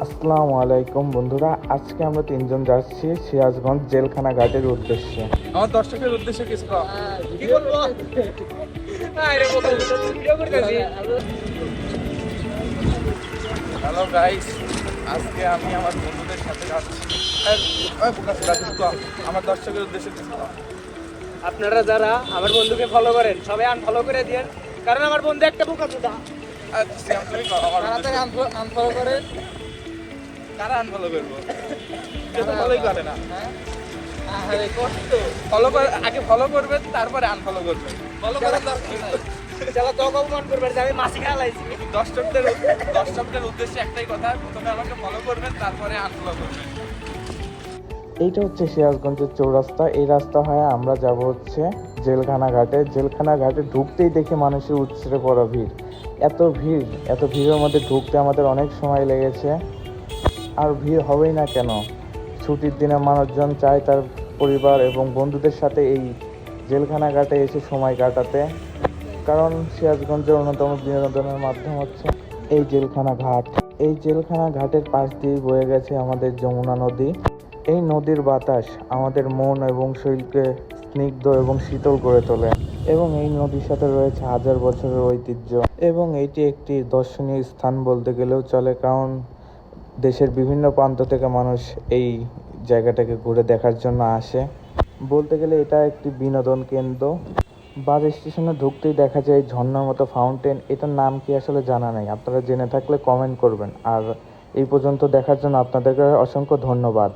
আসসালামু আলাইকুম বন্ধুরা, আজকে আমরা তিনজন যাচ্ছি সিরাজগঞ্জ জেলখানা ঘাটের উদ্দেশ্যে। আমার দর্শকের উদ্দেশ্যে কিছু কও। কি বলবো? হ্যালো গাইস, আজকে আমি আমার বন্ধুদের সাথে যাচ্ছি। আমার দর্শকের উদ্দেশ্যে কিছু কও। আপনারা যারা আমার বন্ধুকে ফলো করেন সবাই আনফলো করে দিয়েন, কারণ আমার বন্ধু একটা বোকা চোদা। সিয়াম, তুমি কও আমার তাড়াতাড়ি উদ্দেশ্যে। আনফলো করেন। কারা আনফলো করবো? কেউ তো ফলোই করে না। আরে কষ্ট ফলো করে, আগে ফলো করবেন তারপরে আনফলো করবেন। ফলো করার দরকার নাই। চালা তো অপমান করবেন যে আমি মাসি খালাইছি। দর্শকদের উদ্দেশ্যে একটাই কথা, প্রথমে আমাকে ফলো করবেন তারপরে আনফলো করবেন। এইটা হচ্ছে সিরাজগঞ্জের চৌরাস্তা। এই রাস্তা হয়ে আমরা যাব হচ্ছে জেলখানা ঘাটে। জেলখানা ঘাটে ঢুকতেই দেখি মানুষের উৎসরে পড়া ভিড়। এত ভিড়ের মধ্যে ঢুকতে আমাদের অনেক সময় লেগেছে। আর ভিড় হবেই না কেন? ছুটির দিনে মানুষজন চায় তার পরিবার এবং বন্ধুদের সাথে এই জেলখানা ঘাটে এসে সময় কাটাতে। কারণ সিরাজগঞ্জের অন্যতম বিনোদনের মাধ্যম হচ্ছে এই জেলখানা ঘাট। এই জেলখানা ঘাটের পাশ দিয়ে বয়ে গেছে আমাদের যমুনা নদী। এই নদীর বাতাস আমাদের মন এবং শরীরকে স্নিগ্ধ এবং শীতল করে তোলে। এবং এই নদীর সাথে রয়েছে হাজার বছরের ঐতিহ্য। এবং এইটি একটি দর্শনীয় স্থান বলতে গেলেও চলে, কারণ দেশের বিভিন্ন প্রান্ত থেকে মানুষ এই জায়গাটাকে ঘুরে দেখার জন্য আসে। বলতে গেলে এটা একটি বিনোদন কেন্দ্র। বাস স্টেশনে ঢুকতেই দেখা যায় ঝর্ণার মতো ফাউন্টেন। এটার নাম কি আসলে জানা নেই, আপনারা জেনে থাকলে কমেন্ট করবেন। আর এই পর্যন্ত দেখার জন্য আপনাদেরকে অসংখ্য ধন্যবাদ।